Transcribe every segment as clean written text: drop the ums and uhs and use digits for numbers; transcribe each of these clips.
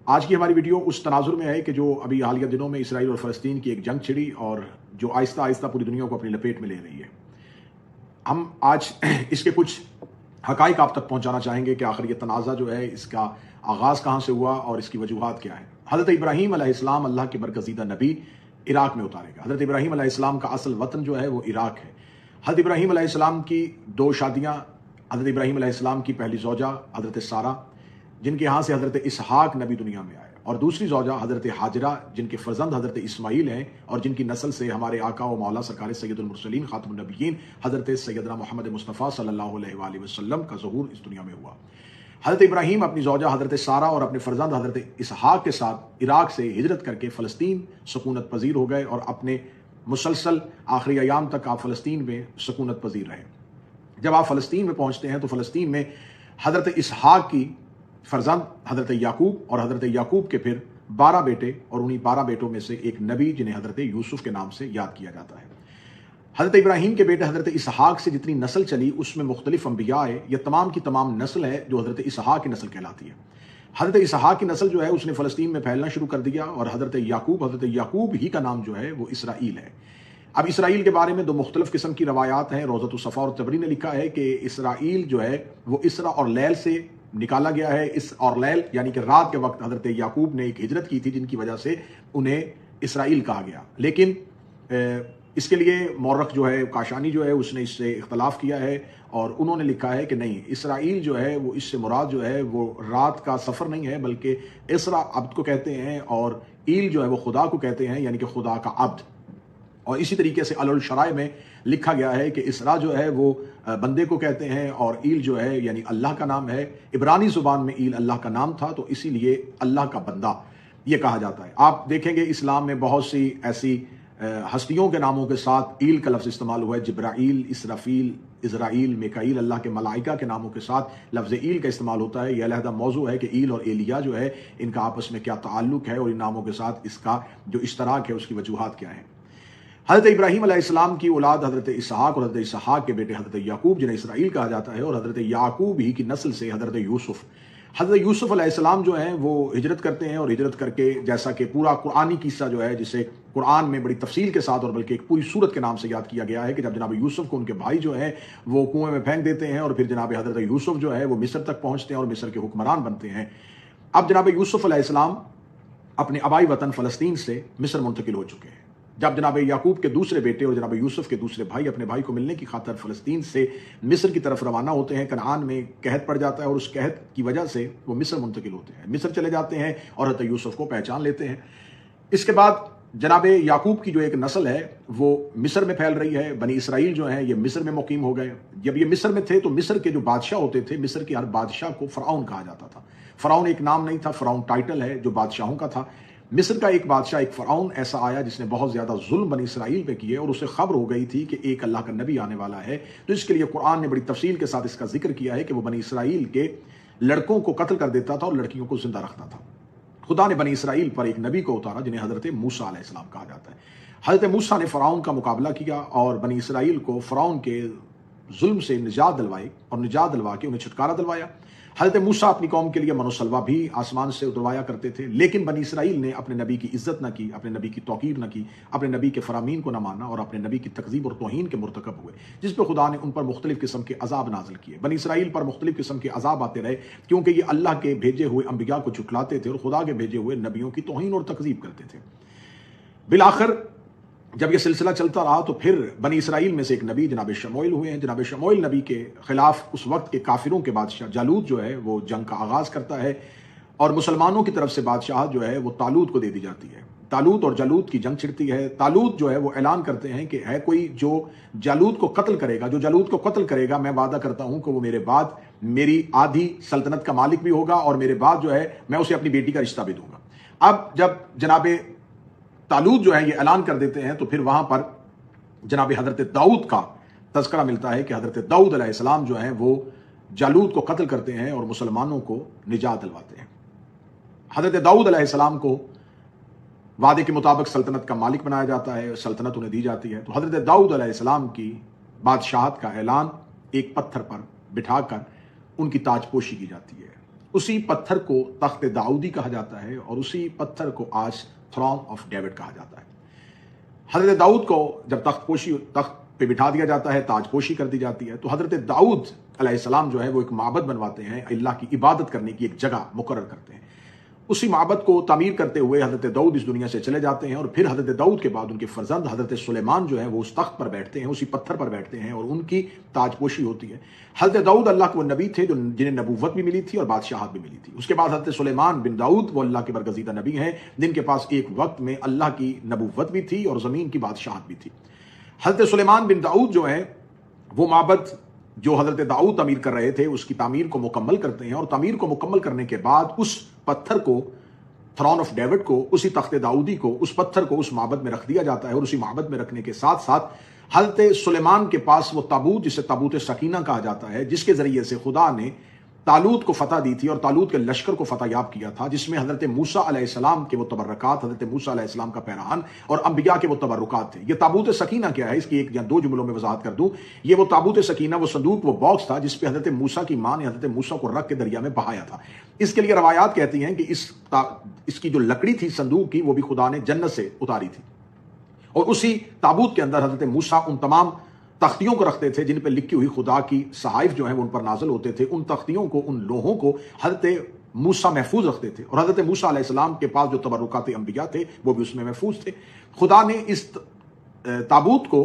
آج کی ہماری ویڈیو اس تناظر میں ہے کہ جو ابھی حالیہ دنوں میں اسرائیل اور فلسطین کی ایک جنگ چھڑی اور جو آہستہ آہستہ پوری دنیا کو اپنی لپیٹ میں لے رہی ہے۔ ہم آج اس کے کچھ حقائق آپ تک پہنچانا چاہیں گے کہ آخر یہ تنازع جو ہے اس کا آغاز کہاں سے ہوا اور اس کی وجوہات کیا ہیں۔ حضرت ابراہیم علیہ السلام اللہ کے برگزیدہ نبی عراق میں اتارے گا۔ حضرت ابراہیم علیہ السلام کا اصل وطن جو ہے وہ عراق ہے۔ حضرت ابراہیم علیہ السلام کی 2 شادیاں، حضرت ابراہیم علیہ السلام کی پہلی زوجہ حضرت سارہ جن کے ہاں سے حضرت اسحاق نبی دنیا میں آئے، اور دوسری زوجہ حضرت ہاجرہ جن کے فرزند حضرت اسماعیل ہیں اور جن کی نسل سے ہمارے آقا و مولا سرکار سید المرسلین خاتم النبیین حضرت سیدنا محمد مصطفیٰ صلی اللہ علیہ وآلہ وسلم کا ظہور اس دنیا میں ہوا۔ حضرت ابراہیم اپنی زوجہ حضرت سارہ اور اپنے فرزند حضرت اسحاق کے ساتھ عراق سے ہجرت کر کے فلسطین سکونت پذیر ہو گئے اور اپنے مسلسل آخری ایام تک آپ فلسطین میں سکونت پذیر رہے۔ جب آپ فلسطین میں پہنچتے ہیں تو فلسطین میں حضرت اسحاق کی فرزند حضرت یعقوب اور حضرت یعقوب کے پھر 12 بیٹے، اور انہی 12 بیٹوں میں سے ایک نبی جنہیں حضرت یوسف کے نام سے یاد کیا جاتا ہے۔ حضرت ابراہیم کے بیٹے حضرت اسحاق سے جتنی نسل چلی اس میں مختلف انبیاء ہے، یہ تمام کی تمام نسل ہے جو حضرت اسحاق کی نسل کہلاتی ہے۔ حضرت اسحاق کی نسل جو ہے اس نے فلسطین میں پھیلنا شروع کر دیا، اور حضرت یعقوب ہی کا نام جو ہے وہ اسرائیل ہے۔ اب اسرائیل کے بارے میں 2 مختلف قسم کی روایات ہیں۔ روضۃ الصفا اور تبری نے لکھا ہے کہ اسرائیل جو ہے وہ اسرا اور لیل سے نکالا گیا ہے۔ اس اور لیل یعنی کہ رات کے وقت حضرت یعقوب نے ایک ہجرت کی تھی جن کی وجہ سے انہیں اسرائیل کہا گیا، لیکن اس کے لیے مورخ جو ہے کاشانی جو ہے اس نے اس سے اختلاف کیا ہے، اور انہوں نے لکھا ہے کہ نہیں، اسرائیل جو ہے وہ اس سے مراد جو ہے وہ رات کا سفر نہیں ہے، بلکہ اسرا عبد کو کہتے ہیں، اور ایل جو ہے وہ خدا کو کہتے ہیں، یعنی کہ خدا کا عبد۔ اور اسی طریقے سے الشرائع میں لکھا گیا ہے کہ اسرا جو ہے وہ بندے کو کہتے ہیں، اور ایل جو ہے یعنی اللہ کا نام ہے۔ عبرانی زبان میں ایل اللہ کا نام تھا، تو اسی لیے اللہ کا بندہ یہ کہا جاتا ہے۔ آپ دیکھیں گے اسلام میں بہت سی ایسی ہستیوں کے ناموں کے ساتھ ایل کا لفظ استعمال ہوا ہے۔ جبرائیل، اسرافیل، اسرائیل، میکائیل، اللہ کے ملائکہ کے ناموں کے ساتھ لفظ ایل کا استعمال ہوتا ہے۔ یہ علیحدہ موضوع ہے کہ ایل اور ایلیا جو ہے ان کا آپس میں کیا تعلق ہے، اور ان ناموں کے ساتھ اس کا جو اشتراک ہے اس کی وجوہات کیا ہیں۔ حضرت ابراہیم علیہ السلام کی اولاد حضرت اسحاق اور حضرت اسحاق کے بیٹے حضرت یعقوب جنہیں اسرائیل کہا جاتا ہے، اور حضرت یعقوب ہی کی نسل سے حضرت یوسف۔ حضرت یوسف علیہ السلام جو ہیں وہ ہجرت کرتے ہیں، اور ہجرت کر کے جیسا کہ پورا قرآنی قصہ جو ہے جسے قرآن میں بڑی تفصیل کے ساتھ اور بلکہ ایک پوری سورت کے نام سے یاد کیا گیا ہے کہ جب جناب یوسف کو ان کے بھائی جو ہیں وہ کنویں میں پھینک دیتے ہیں، اور پھر جناب حضرت یوسف جو ہے وہ مصر تک پہنچتے ہیں اور مصر کے حکمران بنتے ہیں۔ اب جناب یوسف علیہ السلام اپنے آبائی وطن فلسطین سے مصر منتقل ہو چکے ہیں۔ جب جناب یعقوب کے دوسرے بیٹے اور جناب یوسف کے دوسرے بھائی اپنے بھائی کو ملنے کی خاطر فلسطین سے مصر کی طرف روانہ ہوتے ہیں، کنعان میں قحط پڑ جاتا ہے، اور اس قحط کی وجہ سے وہ مصر منتقل ہوتے ہیں، مصر چلے جاتے ہیں اور حضرت یوسف کو پہچان لیتے ہیں۔ اس کے بعد جناب یعقوب کی جو ایک نسل ہے وہ مصر میں پھیل رہی ہے۔ بنی اسرائیل جو ہیں یہ مصر میں مقیم ہو گئے۔ جب یہ مصر میں تھے تو مصر کے جو بادشاہ ہوتے تھے، مصر کے ہر بادشاہ کو فرعون کہا جاتا تھا۔ فرعون ایک نام نہیں تھا، فرعون ٹائٹل ہے جو بادشاہوں کا تھا۔ مصر کا ایک بادشاہ، ایک فرعون ایسا آیا جس نے بہت زیادہ ظلم بنی اسرائیل پہ کیے، اور اسے خبر ہو گئی تھی کہ ایک اللہ کا نبی آنے والا ہے، تو اس کے لیے قرآن نے بڑی تفصیل کے ساتھ اس کا ذکر کیا ہے کہ وہ بنی اسرائیل کے لڑکوں کو قتل کر دیتا تھا اور لڑکیوں کو زندہ رکھتا تھا۔ خدا نے بنی اسرائیل پر ایک نبی کو اتارا جنہیں حضرت موسیٰ علیہ السلام کہا جاتا ہے۔ حضرت موسیٰ نے فرعون کا مقابلہ کیا اور بنی اسرائیل کو فرعون کے ظلم سے نجات دلوائی، اور نجات دلوا کے انہیں چھٹکارا دلوایا۔ حضرت موسیٰ اپنی قوم کے لیے من و سلوہ بھی آسمان سے اتروایا کرتے تھے، لیکن بنی اسرائیل نے اپنے نبی کی عزت نہ کی، اپنے نبی کی توقیر نہ کی، اپنے نبی کے فرامین کو نہ مانا، اور اپنے نبی کی تکذیب اور توہین کے مرتکب ہوئے، جس پہ خدا نے ان پر مختلف قسم کے عذاب نازل کیے۔ بنی اسرائیل پر مختلف قسم کے عذاب آتے رہے کیونکہ یہ اللہ کے بھیجے ہوئے انبیاء کو جھٹلاتے تھے اور خدا کے بھیجے ہوئے نبیوں کی توہین اور تکذیب کرتے تھے۔ بالآخر جب یہ سلسلہ چلتا رہا تو پھر بنی اسرائیل میں سے ایک نبی جناب شموئیل ہوئے ہیں۔ جناب شموئیل نبی کے خلاف اس وقت کے کافروں کے بادشاہ جالوت جو ہے وہ جنگ کا آغاز کرتا ہے، اور مسلمانوں کی طرف سے بادشاہت جو ہے وہ طالوت کو دے دی جاتی ہے۔ طالوت اور جالوت کی جنگ چھڑتی ہے۔ طالوت جو ہے وہ اعلان کرتے ہیں کہ ہے کوئی جو جالوت کو قتل کرے گا، جو جالوت کو قتل کرے گا، میں وعدہ کرتا ہوں کہ وہ میرے بعد میری آدھی سلطنت کا مالک بھی ہوگا، اور میرے بعد جو ہے میں اسے اپنی بیٹی کا رشتہ بھی دوں گا۔ اب جب جناب طالوت جو ہے یہ اعلان کر دیتے ہیں تو پھر وہاں پر جناب حضرت داؤد کا تذکرہ ملتا ہے کہ حضرت داؤد علیہ السلام جو ہیں وہ جالوت کو قتل کرتے ہیں اور مسلمانوں کو نجات دلواتے ہیں۔ حضرت داؤد علیہ السلام کو وعدے کے مطابق سلطنت کا مالک بنایا جاتا ہے، سلطنت انہیں دی جاتی ہے۔ تو حضرت داؤد علیہ السلام کی بادشاہت کا اعلان ایک پتھر پر بٹھا کر ان کی تاج پوشی کی جاتی ہے۔ اسی پتھر کو تخت داؤدی کہا جاتا ہے اور اسی پتھر کو آج تھرون آف ڈیوڈ کہا جاتا ہے۔ حضرت داؤد کو جب تخت پہ بٹھا دیا جاتا ہے، تاج پوشی کر دی جاتی ہے، تو حضرت داؤد علیہ السلام جو ہے وہ ایک معبد بنواتے ہیں، اللہ کی عبادت کرنے کی ایک جگہ مقرر کرتے ہیں۔ اسی معبد کو تعمیر کرتے ہوئے حضرت داؤد اس دنیا سے چلے جاتے ہیں، اور پھر حضرت داؤد کے بعد ان کے فرزند حضرت سلیمان جو ہیں وہ اس تخت پر بیٹھتے ہیں، اسی پتھر پر بیٹھتے ہیں، اور ان کی تاج پوشی ہوتی ہے۔ حضرت داؤد اللہ کے وہ نبی تھے جنہیں نبوت بھی ملی تھی اور بادشاہت بھی ملی تھی۔ اس کے بعد حضرت سلیمان بن داؤد وہ اللہ کے برگزیدہ نبی ہیں جن کے پاس ایک وقت میں اللہ کی نبوت بھی تھی اور زمین کی بادشاہت بھی تھی۔ حضرت سلیمان بن داؤد جو ہے وہ معبد جو حضرت داؤد تعمیر کر رہے تھے اس کی تعمیر کو مکمل کرتے ہیں، اور تعمیر کو مکمل کرنے کے بعد اس پتھر کو، تھرون آف ڈیوڈ کو، اسی تخت داؤدی کو، اس پتھر کو اس معبد میں رکھ دیا جاتا ہے، اور اسی معبد میں رکھنے کے ساتھ ساتھ حضرت سلیمان کے پاس وہ تابوت جسے تابوت سکینہ کہا جاتا ہے، جس کے ذریعے سے خدا نے طالوت کو فتح دی تھی اور طالوت کے لشکر کو فتح یاب کیا تھا، جس میں حضرت موسیٰ علیہ السلام کے وہ تبرکات، حضرت موسیٰ علیہ السلام کا پیراہن اور انبیاء کے وہ تبرکات تھے۔ یہ تابوت سکینہ کیا ہے، اس کی ایک یا دو جملوں میں وضاحت کر دوں۔ یہ وہ تابوت سکینہ، وہ صندوق، وہ باکس تھا جس پہ حضرت موسیٰ کی ماں نے حضرت موسیٰ کو رکھ کے دریا میں بہایا تھا۔ اس کے لیے روایات کہتی ہیں کہ اس کی جو لکڑی تھی صندوق کی، وہ بھی خدا نے جنت سے اتاری تھی، اور اسی تابوت کے اندر حضرت موسیٰ ان تمام تختیوں کو رکھتے تھے جن پہ لکھی ہوئی خدا کی صحائف جو ہیں وہ ان پر نازل ہوتے تھے۔ ان تختیوں کو، ان لوحوں کو حضرت موسیٰ محفوظ رکھتے تھے، اور حضرت موسیٰ علیہ السلام کے پاس جو تبرکات انبیاء تھے وہ بھی اس میں محفوظ تھے۔ خدا نے اس تابوت کو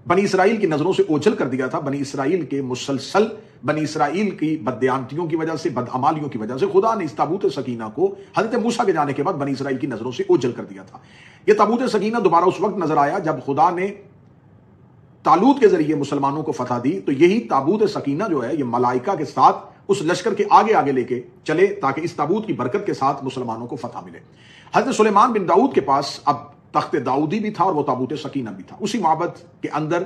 بنی اسرائیل کی نظروں سے اوجھل کر دیا تھا۔ بنی اسرائیل کے مسلسل، بنی اسرائیل کی بددیانتیوں کی وجہ سے، بدعمالیوں کی وجہ سے خدا نے اس تابوت سکینہ کو حضرت موسیٰ کے جانے کے بعد بنی اسرائیل کی نظروں سے اوجھل کر دیا تھا۔ یہ تابوت سکینہ دوبارہ اس وقت نظر آیا جب خدا نے طالوت کے ذریعے مسلمانوں کو فتح دی، تو یہی تابوت سکینہ جو ہے یہ ملائکہ کے ساتھ اس لشکر کے آگے آگے لے کے چلے تاکہ اس تابوت کی برکت کے ساتھ مسلمانوں کو فتح ملے۔ حضرت سلیمان بن داؤد کے پاس اب تخت داؤدی بھی تھا اور وہ تابوت سکینہ بھی تھا۔ اسی معبد کے اندر،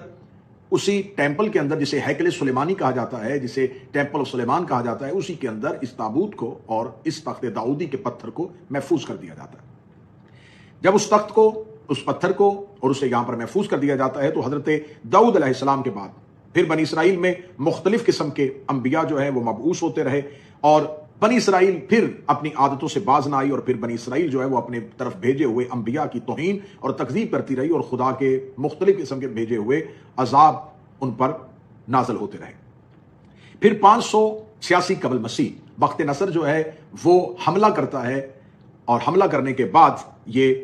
اسی ٹیمپل کے اندر جسے ہیکل سلیمانی کہا جاتا ہے، جسے ٹیمپل آف سلیمان کہا جاتا ہے، اسی کے اندر اس تابوت کو اور اس تخت داؤدی کے پتھر کو محفوظ کر دیا جاتا ہے۔ جب اس تخت کو، اس پتھر کو اور اسے یہاں پر محفوظ کر دیا جاتا ہے، تو حضرت داؤد علیہ السلام کے بعد پھر بنی اسرائیل میں مختلف قسم کے انبیاء جو ہیں وہ مبعوث ہوتے رہے، اور بنی اسرائیل پھر اپنی عادتوں سے باز نہ آئی، اور پھر بنی اسرائیل جو ہے وہ اپنے طرف بھیجے ہوئے انبیاء کی توہین اور تکذیب کرتی رہی، اور خدا کے مختلف قسم کے بھیجے ہوئے عذاب ان پر نازل ہوتے رہے۔ پھر 586 قبل مسیح بخت نصر جو ہے وہ حملہ کرتا ہے، اور حملہ کرنے کے بعد یہ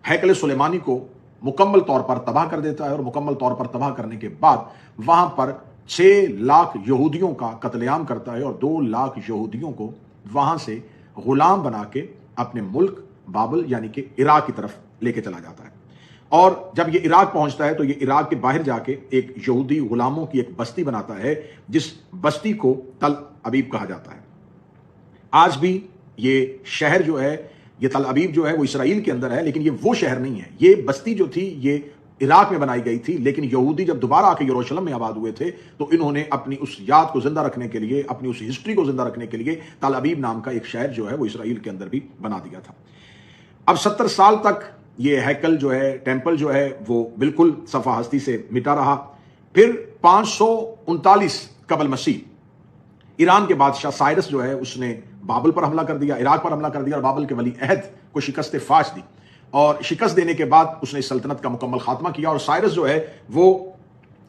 ہیکل سلیمانی کو مکمل طور پر تباہ کر دیتا ہے، اور مکمل طور پر تباہ کرنے کے بعد وہاں پر 6 لاکھ یہودیوں کا قتل عام کرتا ہے، اور 2 لاکھ یہودیوں کو وہاں سے غلام بنا کے اپنے ملک بابل یعنی کہ عراق کی طرف لے کے چلا جاتا ہے۔ اور جب یہ عراق پہنچتا ہے تو یہ عراق کے باہر جا کے ایک یہودی غلاموں کی ایک بستی بناتا ہے، جس بستی کو تل ابیب کہا جاتا ہے۔ آج بھی یہ شہر جو ہے، یہ تل ابیب جو ہے وہ اسرائیل کے اندر ہے، لیکن یہ وہ شہر نہیں ہے۔ یہ بستی جو تھی یہ عراق میں بنائی گئی تھی، لیکن یہودی جب دوبارہ آ کے یروشلم میں آباد ہوئے تھے تو انہوں نے اپنی اس یاد کو زندہ رکھنے کے لیے، اپنی اس ہسٹری کو زندہ رکھنے کے لیے تل ابیب نام کا ایک شہر جو ہے وہ اسرائیل کے اندر بھی بنا دیا تھا۔ اب 70 سال تک یہ ہیکل جو ہے، ٹیمپل جو ہے وہ بالکل صفحہ ہستی سے مٹا رہا۔ پھر 539 قبل مسیح ایران کے بادشاہ سائرس جو ہے اس نے بابل پر حملہ کر دیا، عراق پر حملہ کر دیا، اور بابل کے ولی عہد کو شکست فاش دی، اور شکست دینے کے بعد اس نے سلطنت کا مکمل خاتمہ کیا، اور سائرس جو ہے وہ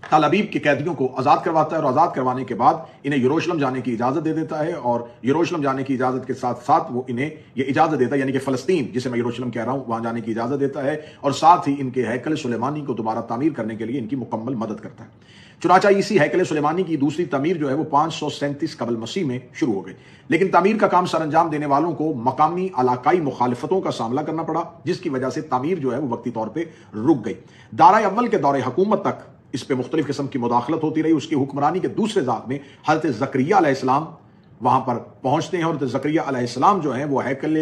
تل ابیب کے قیدیوں کو آزاد کرواتا ہے، اور آزاد کروانے کے بعد انہیں یروشلم جانے کی اجازت دے دیتا ہے، اور یروشلم جانے کی اجازت کے ساتھ ساتھ وہ انہیں یہ اجازت دیتا ہے، یعنی کہ فلسطین جسے میں یروشلم کہہ رہا ہوں وہاں جانے کی اجازت دیتا ہے، اور ساتھ ہی ان کے ہیکل سلیمانی کو دوبارہ تعمیر کرنے کے لیے ان کی مکمل مدد کرتا ہے۔ چنانچہ اسی ہیکل سلیمانی کی دوسری تعمیر جو ہے وہ 537 قبل مسیح میں شروع ہو گئی، لیکن تعمیر کا کام سر انجام دینے والوں کو مقامی علاقائی مخالفتوں کا سامنا کرنا پڑا، جس کی وجہ سے تعمیر جو ہے وہ وقتی طور پہ رک گئی۔ دارہ اول کے دور حکومت تک اس پہ مختلف قسم کی مداخلت ہوتی رہی۔ اس کی حکمرانی کے دوسرے ذات میں حضرت زکریا علیہ السلام وہاں پر پہنچتے ہیں، اور حضرت زکریا علیہ السلام جو ہیں وہ ہیکل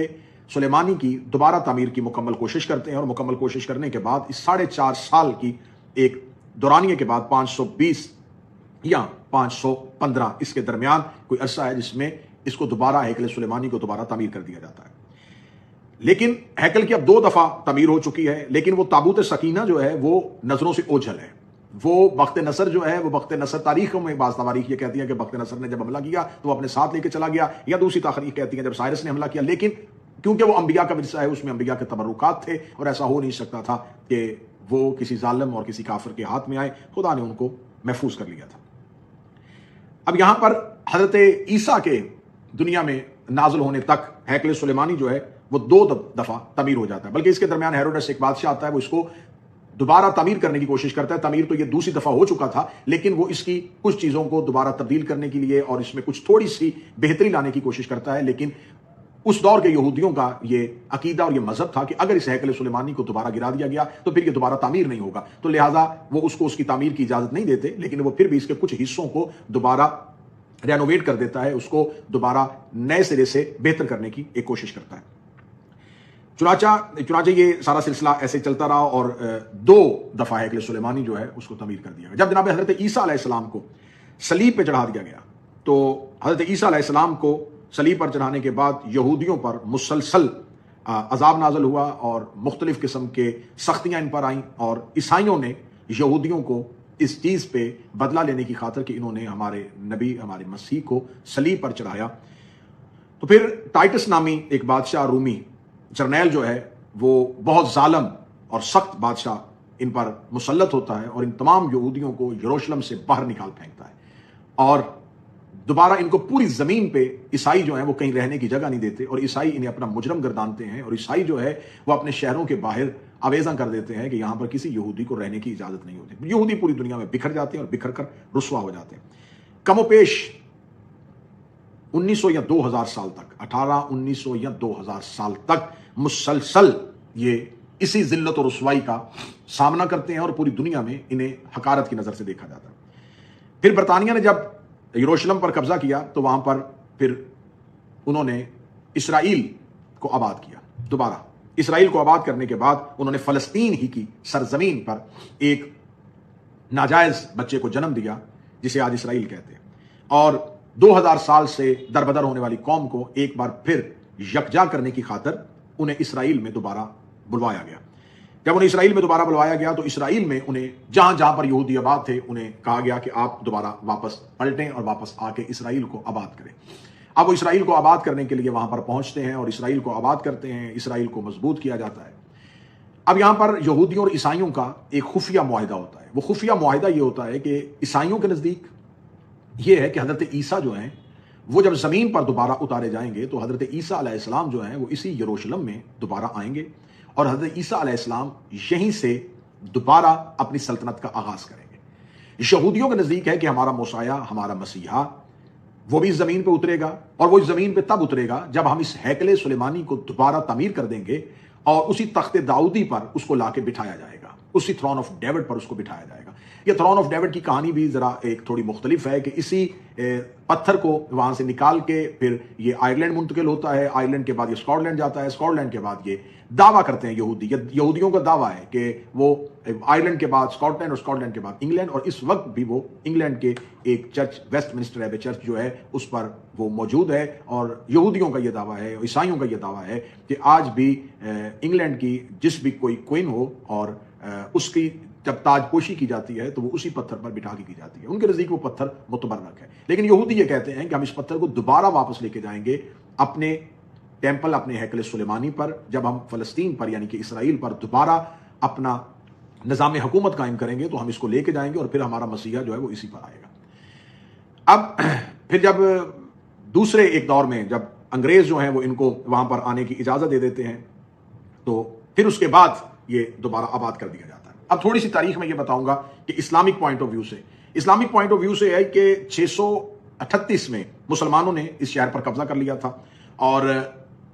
سلیمانی کی دوبارہ تعمیر کی مکمل کوشش کرتے ہیں، اور مکمل کوشش کرنے کے بعد اس 4.5 سال کی ایک دورانیے کے بعد 520 یا 515 اس کے درمیان کوئی عرصہ ہے جس میں اس کو دوبارہ ہیکل سلیمانی کو دوبارہ تعمیر کر دیا جاتا ہے۔ لیکن ہیکل کی اب 2 دفعہ تعمیر ہو چکی ہے، لیکن وہ تابوت سکینہ جو ہے وہ نظروں سے اوجھل ہے۔ وہ بخت نصر جو ہے، وہ بخت نصر تاریخوں میں بعض تواریخ یہ کہتی ہے کہ بخت نصر نے جب حملہ کیا تو وہ اپنے ساتھ لے کے چلا گیا، یا دوسری تاریخ کہتی ہے جب سائرس نے حملہ کیا، لیکن کیونکہ وہ انبیاء کا ورثہ ہے، اس میں انبیاء کے تبرکات تھے اور ایسا ہو نہیں سکتا تھا کہ وہ کسی ظالم اور کسی کافر کے ہاتھ میں آئے، خدا نے ان کو محفوظ کر لیا تھا۔ اب یہاں پر حضرت عیسیٰ کے دنیا میں نازل ہونے تک ہیکل سلیمانی جو ہے وہ 2 دفعہ تعمیر ہو جاتا ہے، بلکہ اس کے درمیان ہیروڈس ایک بادشاہ آتا ہے، وہ اس کو دوبارہ تعمیر کرنے کی کوشش کرتا ہے۔ تعمیر تو یہ دوسری دفعہ ہو چکا تھا، لیکن وہ اس کی کچھ چیزوں کو دوبارہ تبدیل کرنے کے لیے اور اس میں کچھ تھوڑی سی بہتری لانے کی کوشش کرتا ہے، لیکن اس دور کے یہودیوں کا یہ عقیدہ اور یہ مذہب تھا کہ اگر اس ہیکل سلیمانی کو دوبارہ گرا دیا گیا تو پھر یہ دوبارہ تعمیر نہیں ہوگا، تو لہٰذا وہ اس کو اس کی تعمیر کی اجازت نہیں دیتے، لیکن وہ پھر بھی اس کے کچھ حصوں کو دوبارہ رینوویٹ کر دیتا ہے، اس کو دوبارہ نئے سرے سے بہتر کرنے کی ایک کوشش کرتا ہے۔ چنانچہ یہ سارا سلسلہ ایسے چلتا رہا اور 2 دفعہ ہیکل سلیمانی جو ہے اس کو تعمیر کر دیا گیا۔ جب جناب حضرت عیسیٰ علیہ السلام کو صلیب پہ چڑھا دیا گیا تو حضرت عیسیٰ علیہ السلام کو صلیب پر چڑھانے کے بعد یہودیوں پر مسلسل عذاب نازل ہوا اور مختلف قسم کے سختیاں ان پر آئیں، اور عیسائیوں نے یہودیوں کو اس چیز پہ بدلہ لینے کی خاطر کہ انہوں نے ہمارے نبی ہمارے مسیح کو صلیب پر چڑھایا، تو پھر ٹائٹس نامی ایک بادشاہ رومی جرنیل جو ہے وہ بہت ظالم اور سخت بادشاہ ان پر مسلط ہوتا ہے اور ان تمام یہودیوں کو یروشلم سے باہر نکال پھینکتا ہے، اور دوبارہ ان کو پوری زمین پہ عیسائی جو ہیں وہ کہیں رہنے کی جگہ نہیں دیتے، اور عیسائی انہیں اپنا مجرم گردانتے ہیں، اور عیسائی جو ہے وہ اپنے شہروں کے باہر آویزاں کر دیتے ہیں کہ یہاں پر کسی یہودی کو رہنے کی اجازت نہیں ہوتی۔ یہودی پوری دنیا میں بکھر جاتے ہیں اور بکھر کر رسوا ہو جاتے ہیں۔ کم و پیش 1900 یا 2000 سال تک، 1900 یا 2000 سال تک مسلسل یہ اسی ذلت و رسوائی کا سامنا کرتے ہیں اور پوری دنیا میں انہیں حقارت کی نظر سے دیکھا جاتا ہے۔ پھر برطانیہ نے جب یروشلم پر قبضہ کیا تو وہاں پر پھر انہوں نے اسرائیل کو آباد کیا۔ دوبارہ اسرائیل کو آباد کرنے کے بعد انہوں نے فلسطین ہی کی سرزمین پر ایک ناجائز بچے کو جنم دیا جسے آج اسرائیل کہتے ہیں، اور 2000 سال سے دربدر ہونے والی قوم کو ایک بار پھر یکجا کرنے کی خاطر انہیں اسرائیل میں دوبارہ بلوایا گیا۔ جب انہیں اسرائیل میں دوبارہ بلوایا گیا تو اسرائیل میں انہیں جہاں جہاں پر یہودی آباد تھے انہیں کہا گیا کہ آپ دوبارہ واپس پلٹیں اور واپس آ کے اسرائیل کو آباد کریں۔ اب وہ اسرائیل کو آباد کرنے کے لیے وہاں پر پہنچتے ہیں اور اسرائیل کو آباد کرتے ہیں، اسرائیل کو مضبوط کیا جاتا ہے۔ اب یہاں پر یہودیوں اور عیسائیوں کا ایک خفیہ معاہدہ ہوتا ہے۔ وہ خفیہ معاہدہ یہ ہوتا ہے کہ عیسائیوں کے نزدیک یہ ہے کہ حضرت عیسیٰ جو ہیں وہ جب زمین پر دوبارہ اتارے جائیں گے تو حضرت عیسیٰ علیہ السلام جو ہیں وہ اسی یروشلم میں دوبارہ آئیں گے، اور حضرت عیسیٰ علیہ السلام یہیں سے دوبارہ اپنی سلطنت کا آغاز کریں گے۔ یہودیوں کے نزدیک ہے کہ ہمارا موسیٰ، ہمارا مسیحا وہ بھی زمین پہ اترے گا، اور وہ اس زمین پہ تب اترے گا جب ہم اس ہیکل سلیمانی کو دوبارہ تعمیر کر دیں گے اور اسی تخت داؤدی پر اس کو لا کے بٹھایا جائے گا، اسی تھرون آف ڈیوڈ پر اس کو بٹھایا جائے گا۔ یہ تھرون آف ڈیوڈ کی کہانی بھی ذرا ایک تھوڑی مختلف ہے کہ اسی پتھر کو وہاں سے نکال کے پھر یہ آئرلینڈ منتقل ہوتا ہے، آئرلینڈ کے بعد یہ اسکاٹ لینڈ جاتا ہے، اسکاٹ لینڈ کے بعد یہ دعویٰ کرتے ہیں یہودیوں کا دعویٰ ہے کہ وہ آئرلینڈ کے بعد اسکاٹ لینڈ اور اسکاٹ لینڈ کے بعد انگلینڈ، اور اس وقت بھی وہ انگلینڈ کے ایک church Westminster Abbey church جو ہے اس پر وہ موجود ہے، اور یہودیوں کا یہ دعویٰ ہے، عیسائیوں کا یہ دعویٰ ہے کہ آج بھی انگلینڈ کی جس بھی کوئی کوئن ہو اور اس کی جب تاج پوشی کی جاتی ہے تو وہ اسی پتھر پر بٹھا کے کی جاتی ہے۔ ان کے نزدیک وہ پتھر متبرک ہے، لیکن یہودی یہ کہتے ہیں کہ ہم اس پتھر کو دوبارہ واپس لے کے جائیں گے اپنے ٹیمپل، اپنے ہیکل سلیمانی پر، جب ہم فلسطین پر یعنی کہ اسرائیل پر دوبارہ اپنا نظام حکومت قائم کریں گے تو ہم اس کو لے کے جائیں گے اور پھر ہمارا مسیحا جو ہے وہ اسی پر آئے گا۔ اب پھر جب دوسرے ایک دور میں جب انگریز جو ہیں وہ ان کو وہاں پر آنے کی اجازت دے دیتے ہیں تو پھر اس کے بعد یہ دوبارہ آباد کر دیا جاتا ہے۔ اب تھوڑی سی تاریخ میں یہ بتاؤں گا کہ اسلامک پوائنٹ آف ویو سے ہے کہ 638 میں مسلمانوں نے اس شہر پر قبضہ کر لیا تھا، اور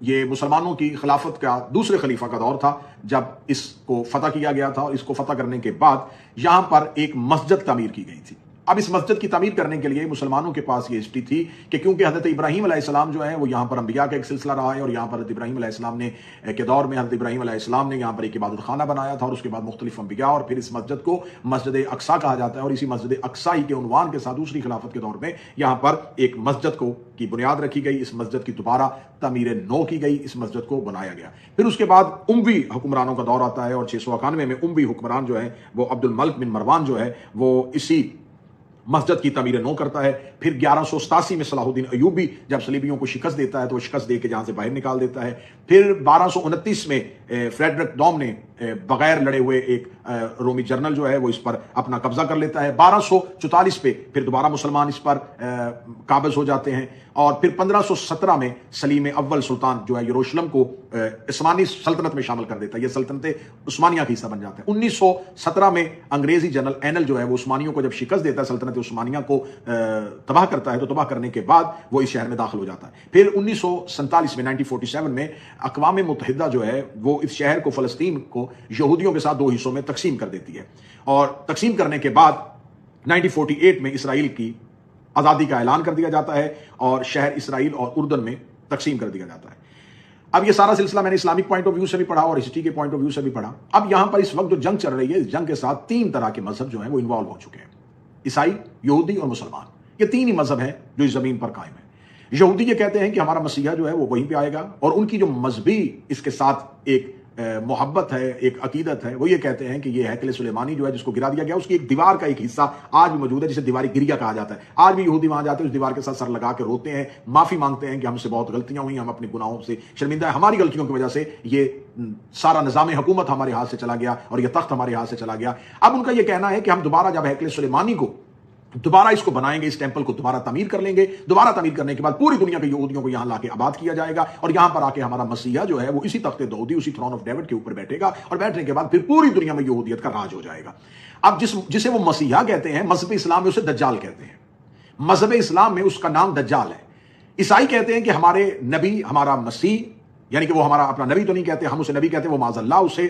یہ مسلمانوں کی خلافت کا دوسرے خلیفہ کا دور تھا جب اس کو فتح کیا گیا تھا، اور اس کو فتح کرنے کے بعد یہاں پر ایک مسجد تعمیر کی گئی تھی، اب اس مسجد کی تعمیر کرنے کے لیے مسلمانوں کے پاس یہ ہسٹری تھی کہ کیونکہ حضرت ابراہیم علیہ السلام جو ہے وہ یہاں پر انبیاء کا ایک سلسلہ رہا ہے، اور یہاں پر حضرت ابراہیم علیہ السلام نے کے دور میں حضرت ابراہیم علیہ السلام نے یہاں پر ایک عبادت خانہ بنایا تھا، اور اس کے بعد مختلف انبیاء، اور پھر اس مسجد کو مسجد اقصیٰ کہا جاتا ہے، اور اسی مسجد اقصیٰ ہی کے عنوان کے ساتھ دوسری خلافت کے دور میں یہاں پر ایک مسجد کی بنیاد رکھی گئی، اس مسجد کی دوبارہ تعمیر نو کی گئی، اس مسجد کو بنایا گیا۔ پھر اس کے بعد اموی حکمرانوں کا دور آتا ہے، اور 691 میں اموی حکمران جو ہے وہ عبد الملک بن مروان جو ہے وہ اسی مسجد کی تعمیر نو کرتا ہے۔ پھر 1187 میں صلاح الدین ایوبی جب صلیبیوں کو شکست دیتا ہے تو وہ شکست دے کے جہاں سے باہر نکال دیتا ہے۔ پھر 1229 میں فریڈرک دوم نے بغیر لڑے ہوئے ایک رومی جنرل جو ہے وہ اس پر اپنا قبضہ کر لیتا ہے۔ 1244 پہ پھر دوبارہ مسلمان اس پر قابض ہو جاتے ہیں، اور پھر 1517 میں سلیم اول سلطان جو ہے یروشلم کو عثمانی سلطنت میں شامل کر دیتا ہے، یہ سلطنت عثمانیہ کا حصہ بن جاتا ہے۔ 1917 میں انگریزی جنرل اینل جو ہے وہ عثمانیوں کو جب شکست دیتا ہے، سلطنت عثمانیہ کو تباہ کرتا ہے، تو تباہ کرنے کے بعد وہ اس شہر میں داخل ہو جاتا ہے۔ پھر 1947 میں 1947 میں اقوام متحدہ جو ہے وہ اس شہر کو، فلسطین کو، یہودیوں کے ساتھ دو حصوں میں تقسیم کر دیتی ہے، اور تقسیم کرنے کے بعد 1948 میں اسرائیل کی آزادی کا اعلان کر دیا جاتا ہے، اور شہر اسرائیل اور اردن میں تقسیم کر دیا جاتا ہے۔ اب یہ سارا سلسلہ میں نے اسلامک پوائنٹ آف ویو سے بھی پڑھا اور ہسٹری کے پوائنٹ آف ویو سے بھی پڑھا۔ اب یہاں پر اس وقت جو جنگ چل رہی ہے، اس جنگ کے ساتھ تین طرح کے مذہب جو ہیں وہ انوالو ہو چکے ہیں، عیسائی، یہودی اور مسلمان۔ یہ تین ہی مذہب ہیں جو اس زمین پر قائم ہیں۔ یہودی یہ کہتے ہیں کہ ہمارا مسیحا جو ہے وہ وہیں پہ آئے گا، اور ان کی جو مذہبی اس کے ساتھ ایک محبت ہے، ایک عقیدت ہے، وہ یہ کہتے ہیں کہ یہ ہیکل سلیمانی جو ہے جس کو گرا دیا گیا، اس کی ایک دیوار کا ایک حصہ آج بھی موجود ہے جسے دیواری گریا کہا جاتا ہے۔ آج بھی یہودی وہاں جاتے ہیں، اس دیوار کے ساتھ سر لگا کے روتے ہیں، معافی مانگتے ہیں کہ ہم سے بہت غلطیاں ہوئی، ہم اپنے گناہوں سے شرمندہ ہیں، ہماری غلطیوں کی وجہ سے یہ سارا نظام حکومت ہمارے ہاتھ سے چلا گیا اور یہ تخت ہمارے ہاتھ سے چلا گیا۔ اب ان کا یہ کہنا ہے کہ ہم دوبارہ جب ہیکل سلیمانی کو دوبارہ اس کو بنائیں گے، اس ٹیمپل کو دوبارہ تعمیر کر لیں گے، دوبارہ تعمیر کرنے کے بعد پوری دنیا کے یہودیوں کو یہاں لا کے آباد کیا جائے گا، اور یہاں پر آ کے ہمارا مسیحا جو ہے وہ اسی تخت داؤدی، اسی تھرون آف ڈیوڈ کے اوپر بیٹھے گا، اور بیٹھنے کے بعد پھر پوری دنیا میں یہودیت کا راج ہو جائے گا۔ اب جسے وہ مسیحا کہتے ہیں، مذہب اسلام میں اسے دجال کہتے ہیں، مذہب اسلام میں اس کا نام دجال ہے۔ عیسائی کہتے ہیں کہ ہمارے نبی، ہمارا مسیح، یعنی کہ وہ ہمارا اپنا نبی تو نہیں کہتے، ہم اسے نبی کہتے ہیں، وہ معاذ اللہ اسے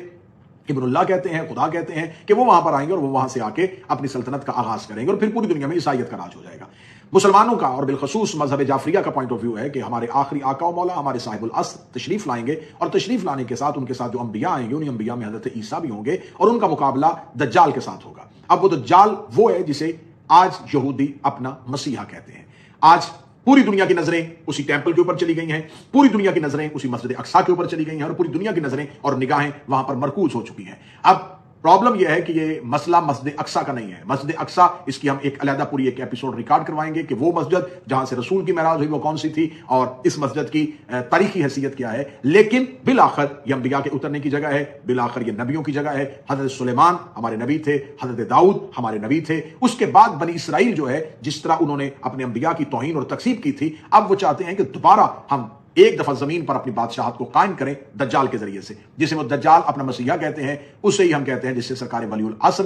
ابن اللہ کہتے ہیں، خدا کہتے ہیں، کہ وہ وہاں پر آئیں گے اور وہ وہاں سے آ کے اپنی سلطنت کا آغاز کریں گے، اور پھر پوری دنیا میں عیسائیت کا راج ہو جائے گا۔ مسلمانوں کا اور بالخصوص مذہب جعفریہ کا پوائنٹ آف ویو ہے کہ ہمارے آخری آقا و مولا، ہمارے صاحب الاصل تشریف لائیں گے، اور تشریف لانے کے ساتھ ان کے ساتھ جو انبیاء آئیں گے، ان انبیاء میں حضرت عیسیٰ بھی ہوں گے، اور ان کا مقابلہ دجال کے ساتھ ہوگا۔ اب وہ دجال وہ ہے جسے آج یہودی اپنا مسیحا کہتے ہیں۔ آج پوری دنیا کی نظریں اسی ٹیمپل کے اوپر چلی گئی ہیں، پوری دنیا کی نظریں اسی مسجد اقصیٰ کے اوپر چلی گئی ہیں، اور پوری دنیا کی نظریں اور نگاہیں وہاں پر مرکوز ہو چکی ہیں۔ اب پرابلم یہ ہے کہ یہ مسئلہ مسجد اقصیٰ کا نہیں ہے۔ مسجد اقصیٰ، اس کی ہم ایک علیحدہ پوری ایک ایپیسوڈ ریکارڈ کروائیں گے کہ وہ مسجد جہاں سے رسول کی معراج ہوئی وہ کون سی تھی، اور اس مسجد کی تاریخی حیثیت کیا ہے۔ لیکن بالآخر یہ انبیاء کے اترنے کی جگہ ہے، بالآخر یہ نبیوں کی جگہ ہے۔ حضرت سلیمان ہمارے نبی تھے، حضرت داؤد ہمارے نبی تھے۔ اس کے بعد بنی اسرائیل جو ہے، جس طرح انہوں نے اپنے انبیاء کی توہین اور تکذیب کی تھی، اب وہ چاہتے ہیں کہ دوبارہ ہم ایک دفعہ زمین پر اپنی بادشاہت کو قائم کریں دجال کے ذریعے سے، جسے وہ دجال اپنا مسیحا کہتے ہیں، اسے ہی ہم کہتے ہیں جس سے سرکار ولی العصر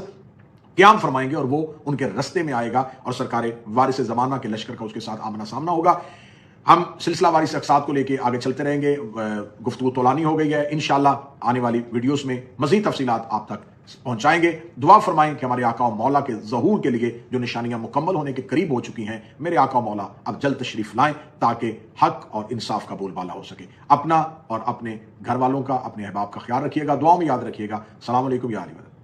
قیام فرمائیں گے، اور وہ ان کے رستے میں آئے گا، اور سرکار وارث زمانہ کے لشکر کا اس کے ساتھ آمنا سامنا ہوگا۔ ہم سلسلہ وارث اقساط کو لے کے آگے چلتے رہیں گے۔ گفتگو طولانی ہو گئی ہے، انشاءاللہ آنے والی ویڈیوز میں مزید تفصیلات آپ تک پہنچائیں گے۔ دعا فرمائیں کہ ہمارے آقا و مولا کے ظہور کے لیے جو نشانیاں مکمل ہونے کے قریب ہو چکی ہیں، میرے آقا و مولا اب جلد تشریف لائیں تاکہ حق اور انصاف کا بول بالا ہو سکے۔ اپنا اور اپنے گھر والوں کا، اپنے احباب کا خیال رکھیے گا، دعاؤں میں یاد رکھیے گا۔ السلام علیکم یا علی مدد۔